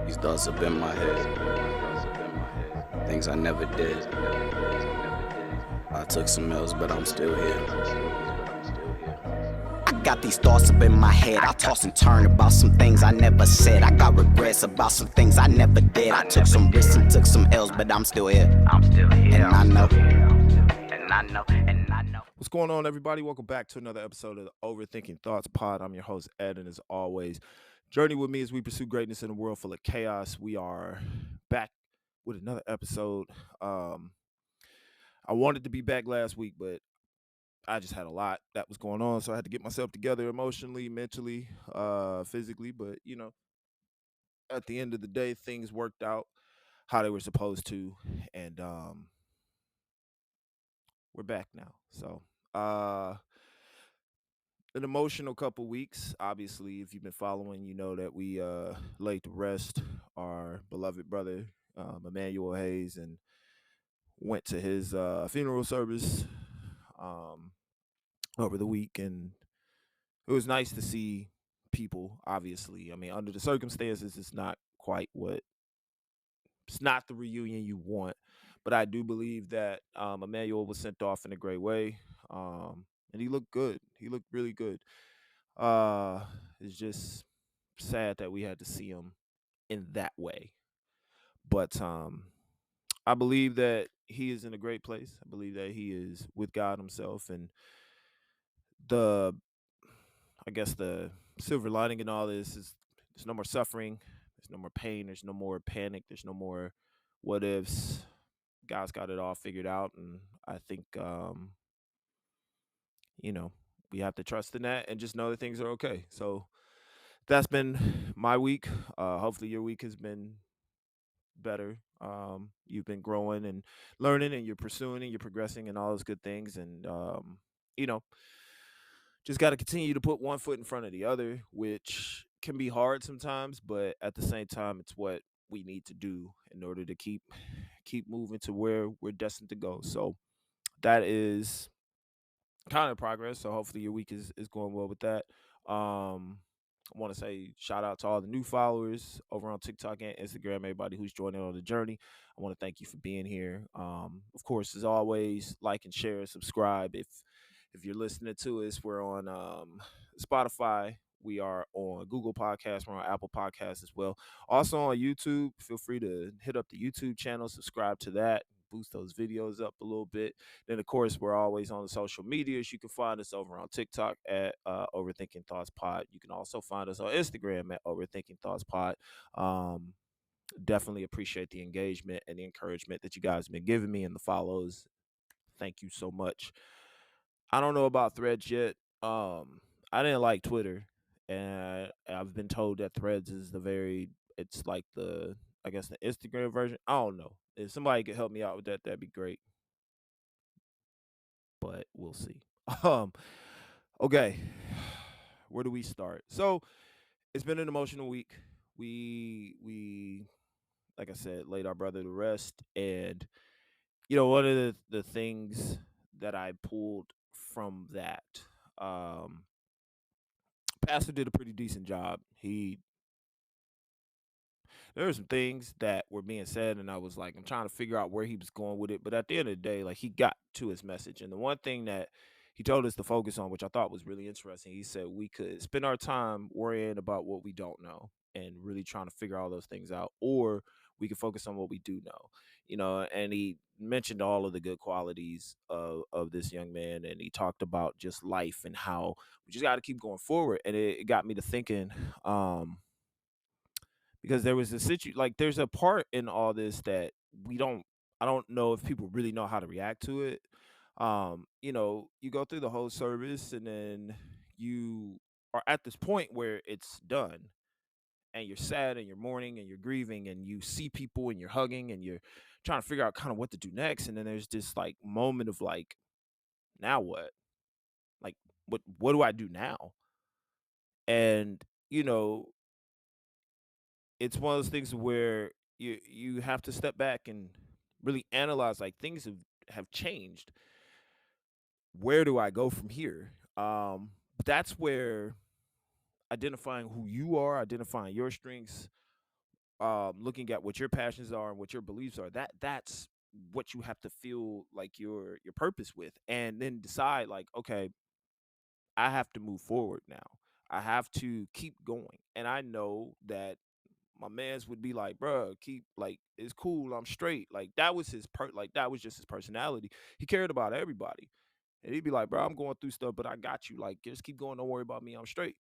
These thoughts up in my head, things I never did. I took some L's, but I'm still here. I got these thoughts up in my head. I toss and turn about some things I never said. I got regrets about some things I never did. I took some risks and took some L's, but I'm still here. And I know. What's going on, everybody? Welcome back to another episode of the Overthinking Thoughts Pod. I'm your host, Ed, and as always, journey with me as we pursue greatness in a world full of chaos. We are back with another episode. I wanted to be back last week, but I just had a lot that was going on, so I had to get myself together emotionally, mentally, physically. But at the end of the day, things worked out how they were supposed to, and we're back now. So, an emotional couple weeks. Obviously, if you've been following, you know that we laid to rest our beloved brother, Emmanuel Hayes, and went to his funeral service um, over the week. And it was nice to see people, obviously. I mean, under the circumstances, it's not quite it's not the reunion you want. But I do believe that Emmanuel was sent off in a great way. And he looked good. He looked really good. It's just sad that we had to see him in that way. But I believe that he is in a great place. I believe that he is with God himself, and the I guess the silver lining in all this is there's no more suffering, there's no more pain, there's no more panic, there's no more what ifs. God's got it all figured out, and I think you know, we have to trust in that and just know that things are okay. So that's been my week. Hopefully your week has been better. You've been growing and learning, and you're pursuing and you're progressing and all those good things. And you know, just got to continue to put one foot in front of the other, which can be hard sometimes, but at the same time, it's what we need to do in order to keep moving to where we're destined to go. So that is kind of progress. So hopefully your week is going well with that. I want to say shout out to all the new followers over on TikTok and Instagram, everybody who's joining on the journey. I want to thank you for being here. Of course, as always, like and share, subscribe. If you're listening to us, we're on Spotify. We are on Google Podcasts. We're on Apple Podcasts as well. Also on YouTube. Feel free to hit up the YouTube channel, subscribe to that, boost those videos up a little bit. Then, of course, we're always on the social medias. You can find us over on TikTok at OverthinkingThoughtsPod. You can also find us on Instagram at OverthinkingThoughtsPod. Definitely appreciate the engagement and the encouragement that you guys have been giving me and the follows. Thank you so much. I don't know about Threads yet. I didn't like Twitter, and I've been told that Threads is it's like I guess the Instagram version. I don't know. If somebody could help me out with that, that'd be great. But we'll see. Um, okay, where do we start? So it's been an emotional week. We like I said, laid our brother to rest, and one of the things that I pulled from that, um, Pastor did a pretty decent job. There were some things that were being said, and I was like, I'm trying to figure out where he was going with it. But at the end of the day, like, he got to his message. And the one thing that he told us to focus on, which I thought was really interesting, he said we could spend our time worrying about what we don't know and really trying to figure all those things out, or we could focus on what we do know. And he mentioned all of the good qualities of this young man, and he talked about just life and how we just got to keep going forward. And it got me to thinking, because there was there's a part in all this that I don't know if people really know how to react to it. You go through the whole service, and then you are at this point where it's done, and you're sad and you're mourning and you're grieving, and you see people and you're hugging and you're trying to figure out kind of what to do next. And then there's this like moment of like, now what? Like, what do I do now? And you know it's one of those things where you have to step back and really analyze, like, things have changed. Where do I go from here? That's where identifying who you are, identifying your strengths, looking at what your passions are and what your beliefs are, that's what you have to feel like your purpose with, and then decide like, okay, I have to move forward now. I have to keep going. And I know that my mans would be like, bruh, keep like it's cool, I'm straight. Like that was that was just his personality. He cared about everybody. And he'd be like, bro, I'm going through stuff, but I got you. Like, just keep going, don't worry about me, I'm straight.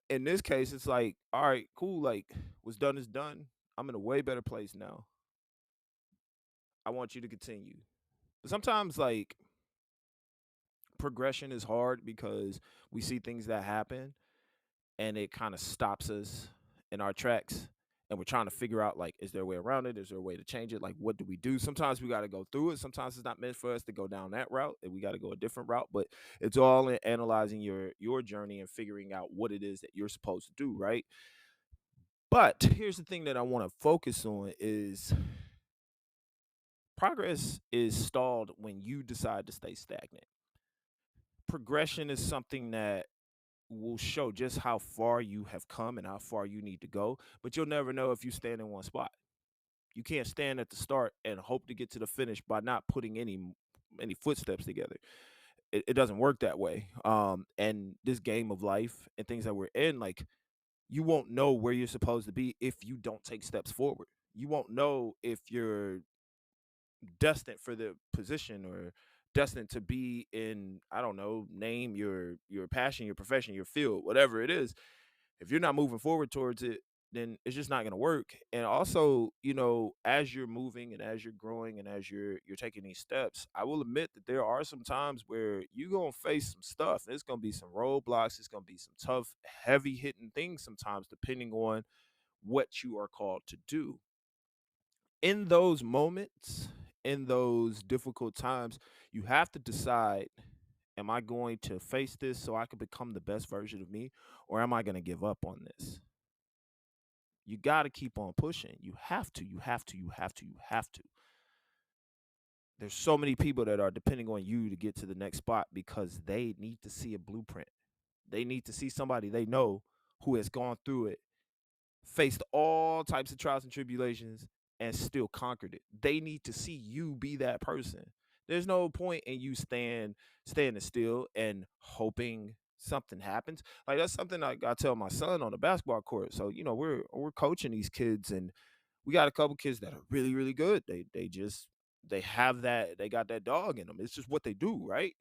In this case, it's like, all right, cool, like what's done is done. I'm in a way better place now. I want you to continue. But sometimes like progression is hard because we see things that happen and it kind of stops us in our tracks, and we're trying to figure out like, is there a way around it, is there a way to change it, like what do we do? Sometimes we got to go through it, sometimes it's not meant for us to go down that route and we got to go a different route, but it's all in analyzing your journey and figuring out what it is that you're supposed to do, right? But here's the thing that I want to focus on is progress is stalled when you decide to stay stagnant. Progression is something that will show just how far you have come and how far you need to go, but you'll never know if you stand in one spot. You can't stand at the start and hope to get to the finish by not putting any footsteps together. It doesn't work that way. And this game of life and things that we're in, like you won't know where you're supposed to be if you don't take steps forward. You won't know if you're destined for the position or destined to be in, I don't know, name your passion, your profession, your field, whatever it is. If you're not moving forward towards it, then it's just not going to work. And also, as you're moving and as you're growing and as you're taking these steps, I will admit that there are some times where you're going to face some stuff. It's going to be some roadblocks, it's going to be some tough, heavy hitting things sometimes, depending on what you are called to do. In those moments, in those difficult times, you have to decide, am I going to face this so I can become the best version of me, or am I going to give up on this? You got to keep on pushing. You have to, you have to, you have to, you have to. There's so many people that are depending on you to get to the next spot because they need to see a blueprint. They need to see somebody they know who has gone through it, faced all types of trials and tribulations, and still conquered it. They need to see you be that person. There's no point in you standing still and hoping something happens. Like that's something I tell my son on the basketball court. So we're coaching these kids, and we got a couple kids that are really really good. They have that, they got that dog in them. It's just what they do, right?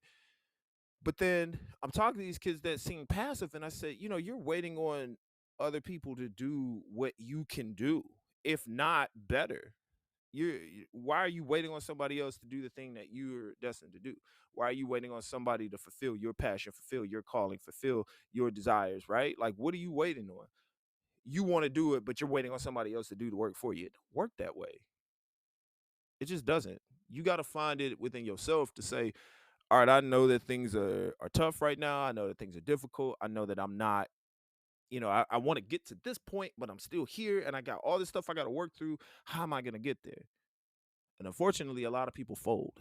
But then I'm talking to these kids that seem passive, and I said, you're waiting on other people to do what you can do, if not better. Why are you waiting on somebody else to do the thing that you're destined to do? Why are you waiting on somebody to fulfill your passion, fulfill your calling, fulfill your desires, right? Like, what are you waiting on? You want to do it, but you're waiting on somebody else to do the work for you. It don't work that way. It just doesn't. You got to find it within yourself to say, all right, I know that things are tough right now. I know that things are difficult. I know that I'm not, I want to get to this point, but I'm still here and I got all this stuff I got to work through. How am I going to get there? And unfortunately, a lot of people fold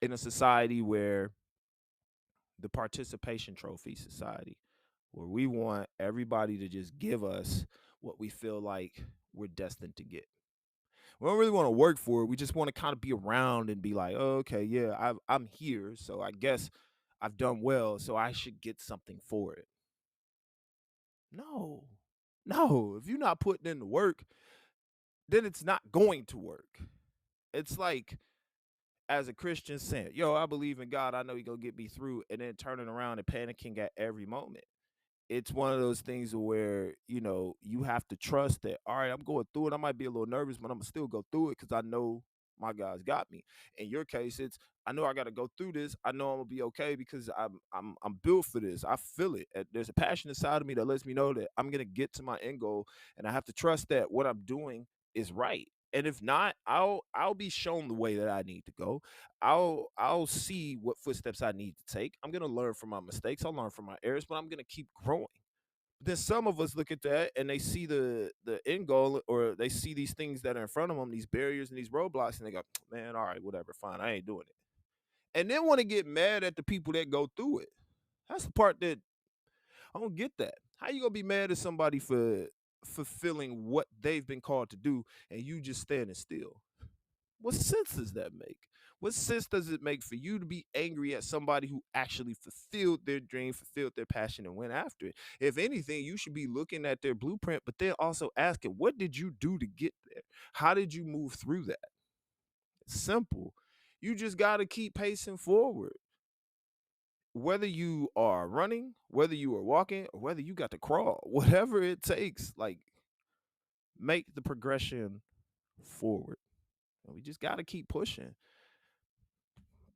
in a society where the participation trophy society, where we want everybody to just give us what we feel like we're destined to get. We don't really want to work for it. We just want to kind of be around and be like, oh, okay, yeah, I'm here. So I guess I've done well. So I should get something for it. No, no. If you're not putting in the work, then it's not going to work. It's like, as a Christian saying, yo, I believe in God. I know He gonna get me through, and then turning around and panicking at every moment. It's one of those things where you have to trust that, all right, I'm going through it, I might be a little nervous, but I'm gonna still go through it because I know my God's got me. In your case, it's, I know I got to go through this, I know I'm gonna be okay because I'm built for this. I feel it. There's a passion inside of me that lets me know that I'm gonna get to my end goal, and I have to trust that what I'm doing is right. And if not, I'll be shown the way that I need to go. I'll see what footsteps I need to take. I'm gonna learn from my mistakes. I'll learn from my errors, but I'm gonna keep growing. Then some of us look at that and they see the end goal, or they see these things that are in front of them, these barriers and these roadblocks, and they go, man, all right, whatever, fine, I ain't doing it. And then want to get mad at the people that go through it. That's the part that I don't get that. How you gonna be mad at somebody for fulfilling what they've been called to do and you just standing still? What sense does that make? What sense does it make for you to be angry at somebody who actually fulfilled their dream, fulfilled their passion, and went after it? If anything, you should be looking at their blueprint, but then also asking, what did you do to get there? How did you move through that? It's simple. You just got to keep pacing forward. Whether you are running, whether you are walking, or whether you got to crawl, whatever it takes, like make the progression forward. And we just got to keep pushing.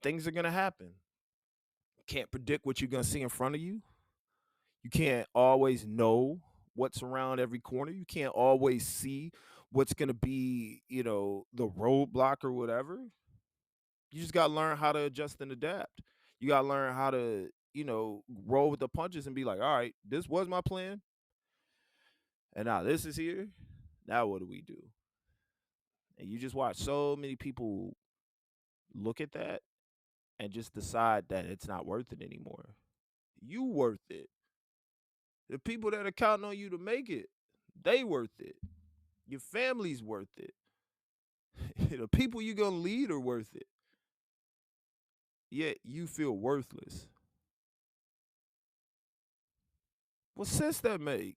Things are going to happen. Can't predict what you're going to see in front of you. You can't always know what's around every corner. You can't always see what's going to be, the roadblock or whatever. You just got to learn how to adjust and adapt. You got to learn how to, roll with the punches and be like, all right, this was my plan. And now this is here. Now what do we do? And you just watch so many people look at that and just decide that it's not worth it anymore. You worth it. The people that are counting on you to make it, they worth it. Your family's worth it. The people you're gonna lead are worth it. Yet you feel worthless. What sense that make?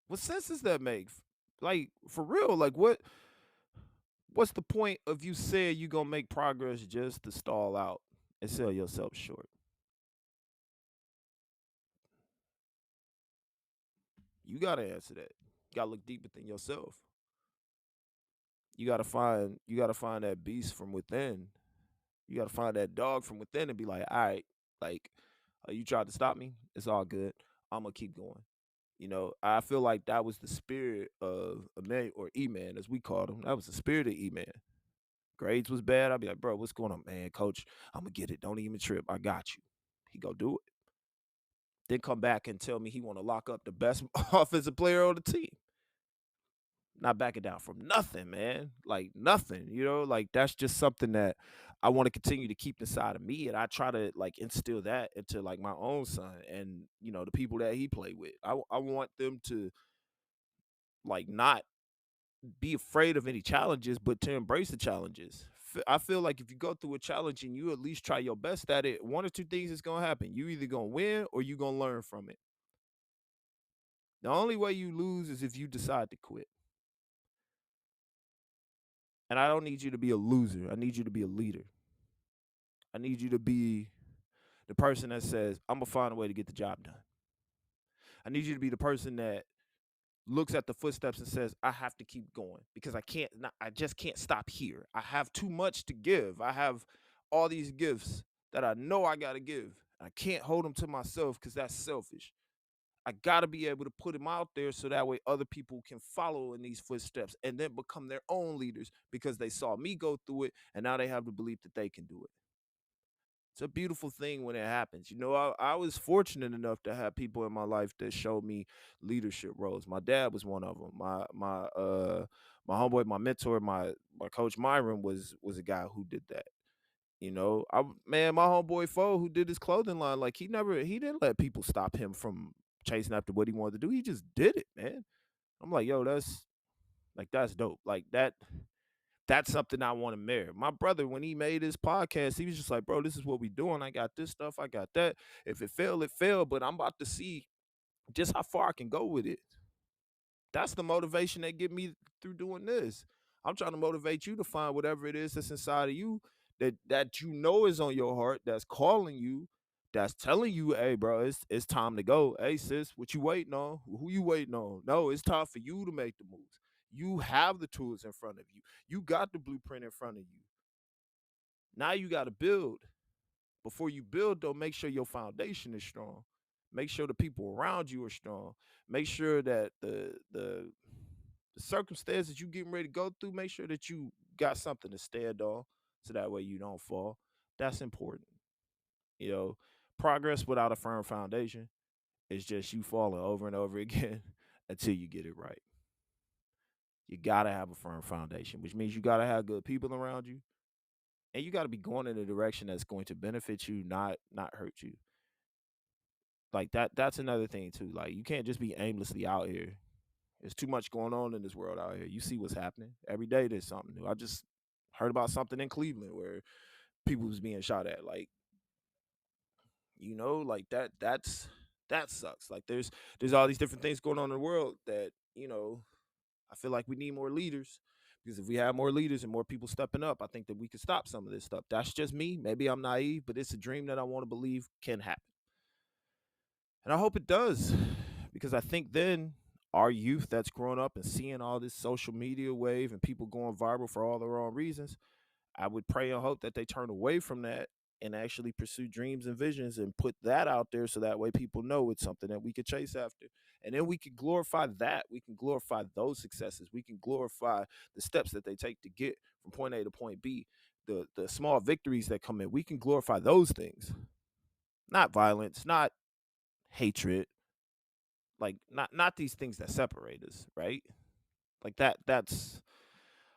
What sense does that make? Like for real, like what's the point of you saying you gonna make progress just to stall out and sell yourself short? You gotta answer that. You gotta look deep within yourself. You gotta find that beast from within. You gotta find that dog from within and be like, all right, like you tried to stop me. It's all good. I'm gonna keep going. I feel like that was the spirit of a man or E Man, as we called him. That was the spirit of E Man. Grades was bad. I'd be like, bro, what's going on, man? Coach, I'm gonna get it. Don't even trip. I got you. He go do it. Then come back and tell me he want to lock up the best offensive player on the team. Not backing down from nothing, man. Like nothing, like that's just something that I want to continue to keep inside of me. And I try to like instill that into like my own son and, the people that he play with. I want them to like not be afraid of any challenges, but to embrace the challenges. I feel like if you go through a challenge and you at least try your best at it, one or two things is going to happen. You either going to win or you going to learn from it. The only way you lose is if you decide to quit. And I don't need you to be a loser. I need you to be a leader. I need you to be the person that says, I'm going to find a way to get the job done. I need you to be the person that looks at the footsteps and says, I have to keep going because I just can't stop here. I have too much to give. I have all these gifts that I know I got to give. I can't hold them to myself because that's selfish. I got to be able to put them out there so that way other people can follow in these footsteps and then become their own leaders because they saw me go through it and now they have the belief that they can do it. It's a beautiful thing when it happens. I was fortunate enough to have people in my life that showed me leadership roles. My dad was one of them. My homeboy, my mentor, my coach Myron was a guy who did that. My homeboy Fo who did his clothing line, like he didn't let people stop him from chasing after what he wanted to do. He just did it, man. I'm like, yo, that's dope. Like that's something I want to mirror. My brother, when he made his podcast, he was just like, bro, this is what we doing. I got this stuff. I got that. If it failed, it failed. But I'm about to see just how far I can go with it. That's the motivation that get me through doing this. I'm trying to motivate you to find whatever it is that's inside of you that is on your heart, that's calling you, that's telling you, hey, bro, it's time to go. Hey, sis, what you waiting on? Who you waiting on? No, it's time for you to make the moves. You have the tools in front of you. You got the blueprint in front of you. Now you got to build. Before you build, though, make sure your foundation is strong. Make sure the people around you are strong. Make sure that the circumstances you getting ready to go through, make sure that you got something to stand on so that way you don't fall. That's important. You know, progress without a firm foundation is just you falling over and over again until you get it right. You gotta have a firm foundation, which means you gotta have good people around you, and you gotta be going in a direction that's going to benefit you, not hurt you. Like that's another thing too. Like you can't just be aimlessly out here. There's too much going on in this world out here. You see what's happening. Every day there's something new. I just heard about something in Cleveland where people was being shot at. Like, like that sucks. Like there's all these different things going on in the world that, I feel like we need more leaders, because if we have more leaders and more people stepping up, I think that we could stop some of this stuff. That's just me. Maybe I'm naive, but it's a dream that I want to believe can happen. And I hope it does, because I think then our youth that's growing up and seeing all this social media wave and people going viral for all the wrong reasons, I would pray and hope that they turn away from that and actually pursue dreams and visions and put that out there, so that way people know it's something that we could chase after. And then we can glorify that. We can glorify those successes. We can glorify the steps that they take to get from point A to point B, the small victories that come in. We can glorify those things. Not violence, not hatred, like not these things that separate us, right? Like that's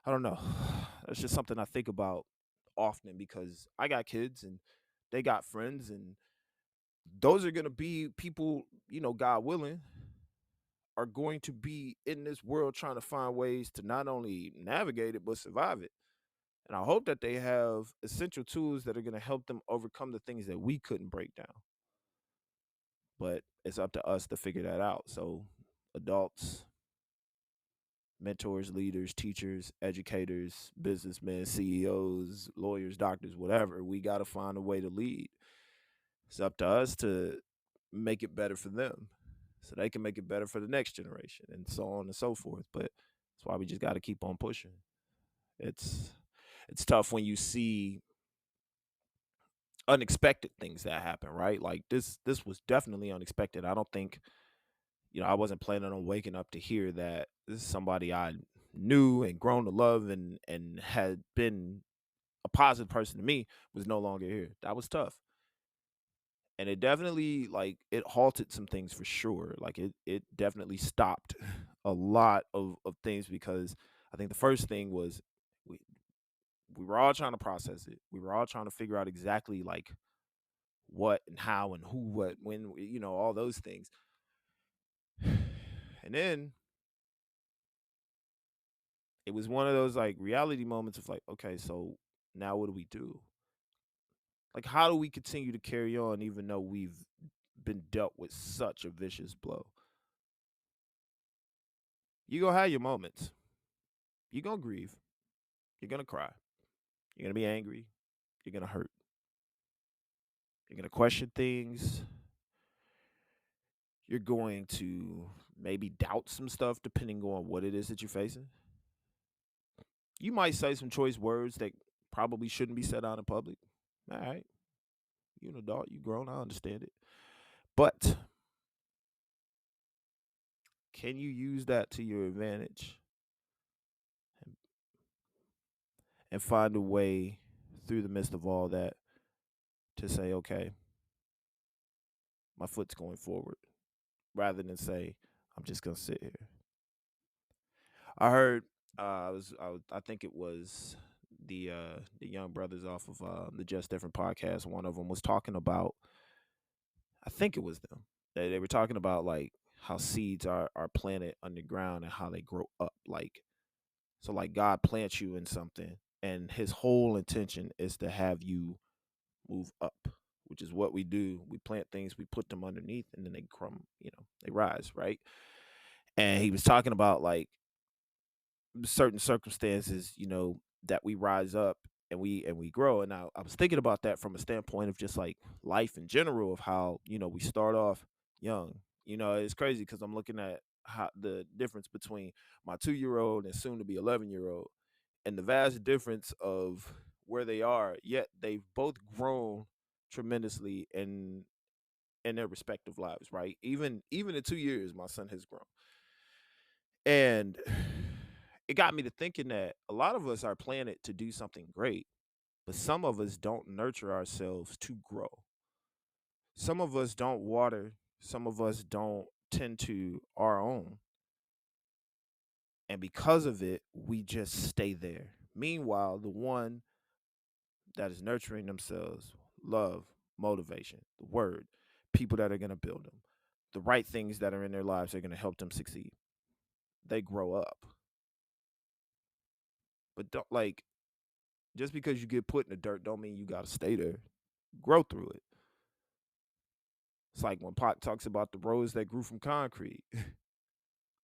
I don't know. That's just something I think about often, because I got kids and they got friends, and those are going to be people, God willing, are going to be in this world trying to find ways to not only navigate it but survive it. And I hope that they have essential tools that are going to help them overcome the things that we couldn't break down. But it's up to us to figure that out. So adults, mentors, leaders, teachers, educators, businessmen, CEOs, lawyers, doctors, whatever, we got to find a way to lead. It's up to us to make it better for them, so they can make it better for the next generation, and so on and so forth. But that's why we just got to keep on pushing. It's it's tough when you see unexpected things that happen, right? Like this was definitely unexpected. I don't think, I wasn't planning on waking up to hear that this is somebody I knew and grown to love and had been a positive person to me was no longer here. That was tough. And it definitely, like, it halted some things for sure. Like it definitely stopped a lot of things, because I think the first thing was we we were all trying to process it. We were all trying to figure out exactly, like, what and how and who, what, when, all those things. And then it was one of those, like, reality moments of, like, okay, so now what do we do? Like, how do we continue to carry on even though we've been dealt with such a vicious blow? You gonna have your moments. You gonna grieve. You're gonna cry. You're gonna be angry. You're gonna hurt. You're gonna question things. You're going to maybe doubt some stuff depending on what it is that you're facing. You might say some choice words that probably shouldn't be said out in public. All right. You're an adult. You grown. I understand it. But can you use that to your advantage and, and find a way through the midst of all that to say, okay, my foot's going forward, rather than say, I'm just gonna sit here. I heard, I think it was the young brothers off of the Just Different podcast. One of them was talking about, I think it was them. They were talking about, like, how seeds are planted underground and how they grow up. Like, so, like, God plants you in something, and His whole intention is to have you move up, which is what we do. We plant things, we put them underneath, and then they crumb. They rise, right? And he was talking about, like, certain circumstances, that we rise up and we grow. And I was thinking about that from a standpoint of just, like, life in general, of how, we start off young. It's crazy because I'm looking at how the difference between my 2-year old and soon to be 11-year old, and the vast difference of where they are, yet they've both grown tremendously in their respective lives, right? Even in 2 years my son has grown. And it got me to thinking that a lot of us are planted to do something great, but some of us don't nurture ourselves to grow. Some of us don't water, some of us don't tend to our own. And because of it, we just stay there. Meanwhile, the one that is nurturing themselves, love, motivation, the word, people that are going to build them. The right things that are in their lives are going to help them succeed. They grow up. But don't like just because you get put in the dirt don't mean you got to stay there. Grow through it. It's like when Pac talks about the roads that grew from concrete.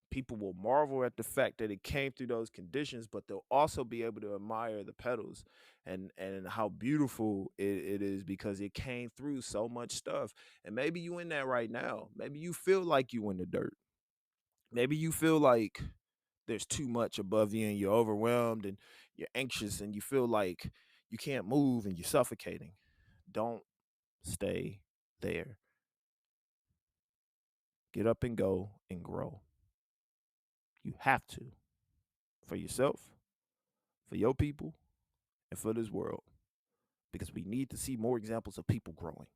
People will marvel at the fact that it came through those conditions, but they'll also be able to admire the petals and how beautiful it is because it came through so much stuff. And maybe you in that right now. Maybe you feel like you in the dirt. Maybe you feel like there's too much above you and you're overwhelmed and you're anxious and you feel like you can't move and you're suffocating. Don't stay there. Get up and go and grow. You have to for yourself, for your people, and for this world because we need to see more examples of people growing.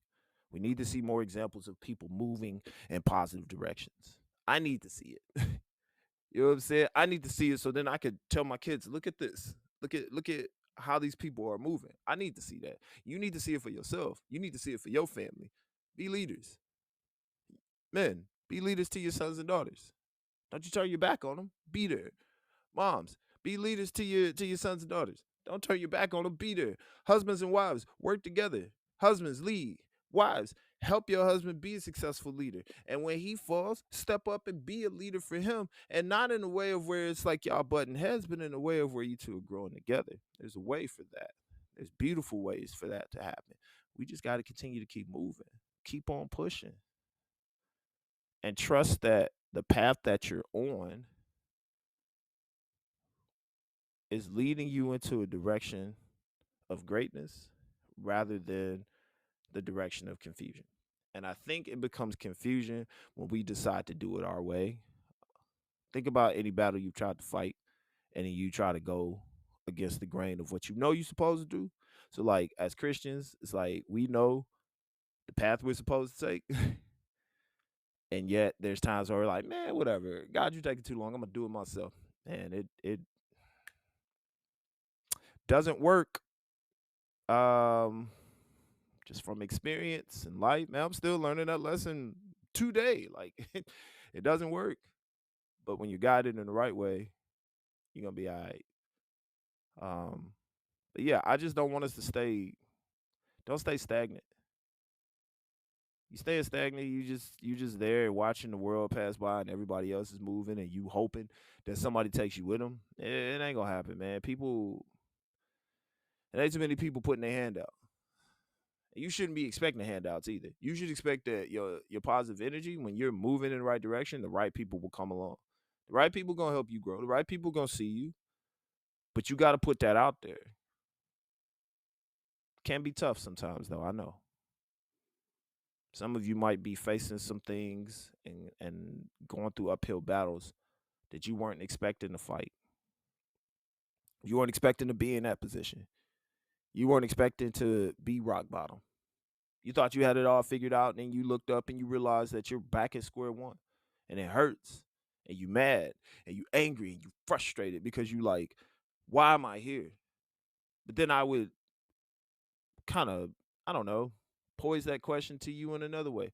We need to see more examples of people moving in positive directions. I need to see it. You know what I'm saying? I need to see it so then I could tell my kids, look at this. Look at how these people are moving. I need to see that. You need to see it for yourself. You need to see it for your family. Be leaders. Men, be leaders to your sons and daughters. Don't you turn your back on them. Be there. Moms, be leaders to your sons and daughters. Don't turn your back on them. Be there. Husbands and wives, work together. Husbands, lead. Wives, help your husband be a successful leader. And when he falls, step up and be a leader for him. And not in a way of where it's like y'all butting heads, but in a way of where you two are growing together. There's a way for that. There's beautiful ways for that to happen. We just got to continue to keep moving, keep on pushing, and trust that the path that you're on is leading you into a direction of greatness rather than the direction of confusion. And I think it becomes confusion when we decide to do it our way. Think about any battle you tried to fight and then you try to go against the grain of what you know you're supposed to do. So, like, as Christians, it's like we know the path we're supposed to take. And yet there's times where we're like, man, whatever. God, you're taking too long. I'm going to do it myself. And it doesn't work. Just from experience and life, man, I'm still learning that lesson today. Like it doesn't work. But when you're guided in the right way, you're gonna be all right. Um, but yeah, I just don't want us to don't stay stagnant. You stay stagnant, you just there watching the world pass by and everybody else is moving and you hoping that somebody takes you with them. It ain't gonna happen, man. It ain't too many people putting their hand out. You shouldn't be expecting handouts either. You should expect that your positive energy, when you're moving in the right direction, the right people will come along. The right people gonna help you grow. The right people gonna see you, but you got to put that out there. Can be tough sometimes, though. I know some of you might be facing some things and going through uphill battles that you weren't expecting to fight. You weren't expecting to be in that position. You weren't expecting to be rock bottom. You thought you had it all figured out, and then you looked up and you realized that you're back at square one. And it hurts. And you mad and you angry and you frustrated because you like, why am I here? But then I would kind of, I don't know, pose that question to you in another way.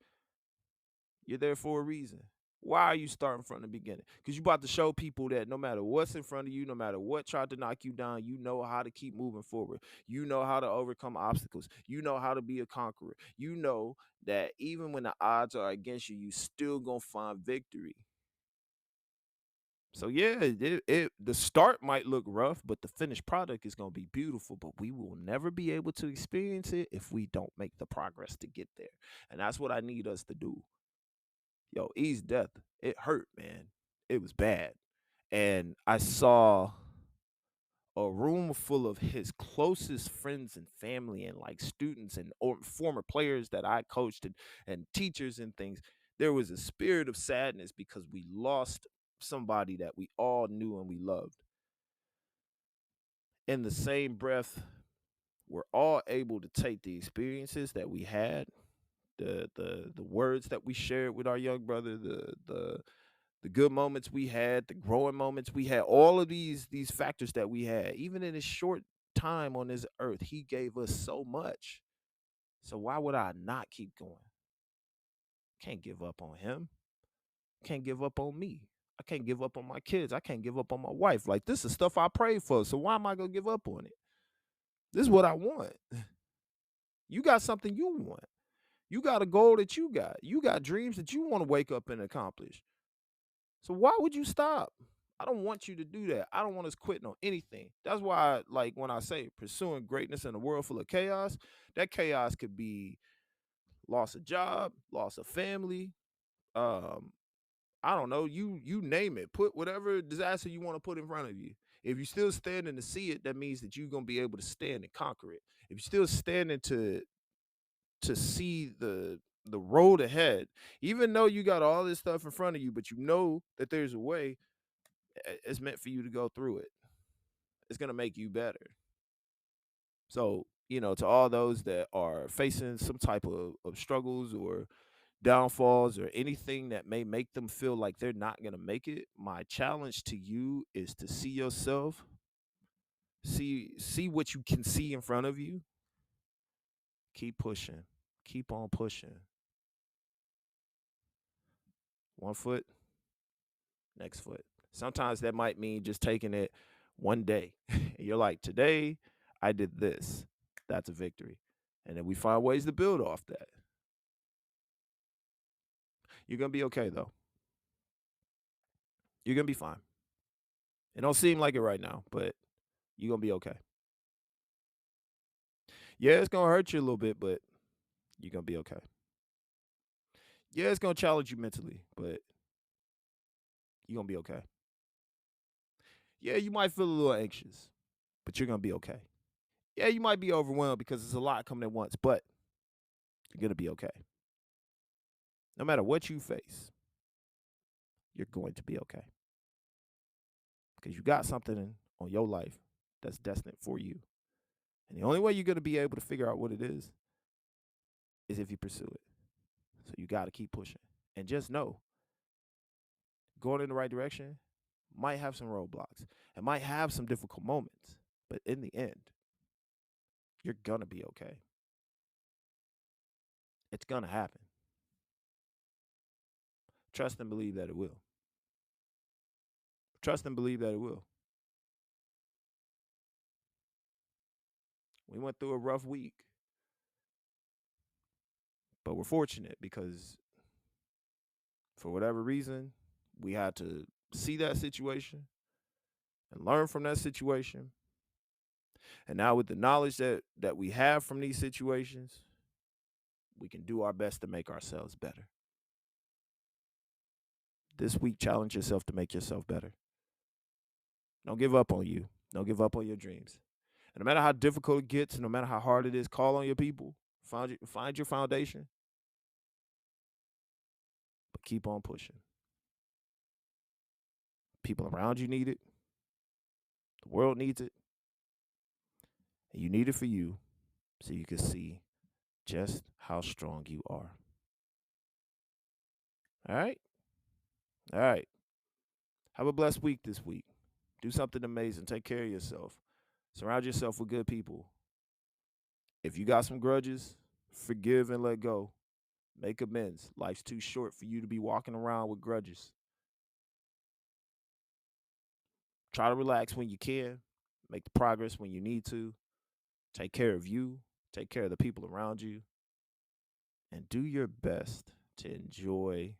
You're there for a reason. Why are you starting from the beginning? Because you about to show people that no matter what's in front of you, no matter what tried to knock you down, you know how to keep moving forward. You know how to overcome obstacles. You know how to be a conqueror. You know that even when the odds are against you, you still gonna find victory. So yeah, the start might look rough, but the finished product is gonna be beautiful. But we will never be able to experience it if we don't make the progress to get there. And that's what I need us to do. Yo, E's death, it hurt, man. It was bad. And I saw a room full of his closest friends and family and like students and or former players that I coached and teachers and things. There was a spirit of sadness because we lost somebody that we all knew and we loved. In the same breath, we're all able to take the experiences that we had, the words that we shared with our young brother, the good moments we had, the growing moments we had, all of these factors that we had, even in his short time on this earth, he gave us so much. So why would I not keep going? Can't give up on him. Can't give up on me. I can't give up on my kids. I can't give up on my wife. Like, this is stuff I prayed for. So why am I going to give up on it? This is what I want. You got something you want. You got a goal that you got. You got dreams that you want to wake up and accomplish. So why would you stop? I don't want you to do that. I don't want us quitting on anything. That's why, like, when I say pursuing greatness in a world full of chaos, that chaos could be loss of job, loss of family, I don't know, you name it. Put whatever disaster you want to put in front of you. If you're still standing to see it, that means that you're gonna be able to stand and conquer it. If you're still standing to see the road ahead, even though you got all this stuff in front of you, but you know that there's a way, it's meant for you to go through it. It's gonna make you better. So, to all those that are facing some type of struggles or downfalls or anything that may make them feel like they're not going to make it, my challenge to you is to see yourself, see what you can see in front of you. Keep pushing. Keep on pushing. One foot, next foot. Sometimes that might mean just taking it one day. You're like, today I did this. That's a victory. And then we find ways to build off that. You're going to be okay, though. You're going to be fine. It don't seem like it right now, but you're going to be okay. Yeah, it's going to hurt you a little bit, but you're going to be okay. Yeah, it's going to challenge you mentally, but you're going to be okay. Yeah, you might feel a little anxious, but you're going to be okay. Yeah, you might be overwhelmed because there's a lot coming at once, but you're going to be okay. No matter what you face, you're going to be okay. Because you got something on your life that's destined for you. And the only way you're going to be able to figure out what it is if you pursue it. So you got to keep pushing. And just know, going in the right direction might have some roadblocks. It might have some difficult moments. But in the end, you're going to be okay. It's going to happen. Trust and believe that it will. Trust and believe that it will. We went through a rough week. But we're fortunate because for whatever reason, we had to see that situation and learn from that situation. And now with the knowledge that we have from these situations, we can do our best to make ourselves better. This week, challenge yourself to make yourself better. Don't give up on you. Don't give up on your dreams. And no matter how difficult it gets, and no matter how hard it is, call on your people. Find your foundation. But keep on pushing. People around you need it. The world needs it. And you need it for you so you can see just how strong you are. All right? All right. Have a blessed week this week. Do something amazing. Take care of yourself. Surround yourself with good people. If you got some grudges, forgive and let go. Make amends. Life's too short for you to be walking around with grudges. Try to relax when you can. Make the progress when you need to. Take care of you. Take care of the people around you. And do your best to enjoy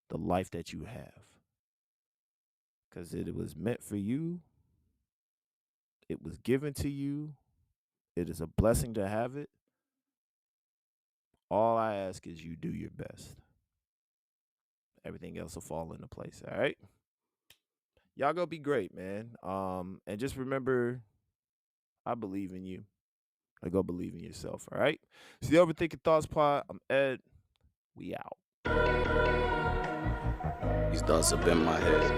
the life that you have. Because it was meant for you. It was given to you. It is a blessing to have it. All I ask is you do your best. Everything else will fall into place, all right? Y'all go be great, man. And just remember, I believe in you. Go believe in yourself, all right? It's the Overthinking Thoughts Pod. I'm Ed. We out. These thoughts have been in my head.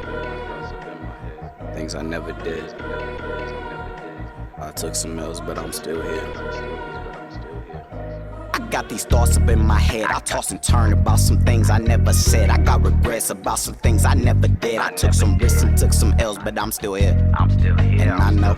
Things I never did. I took some L's, but I'm still here. I got these thoughts up in my head. I toss and turn about some things I never said. I got regrets about some things I never did. I took some risks and took some L's, but I'm still here. And I know.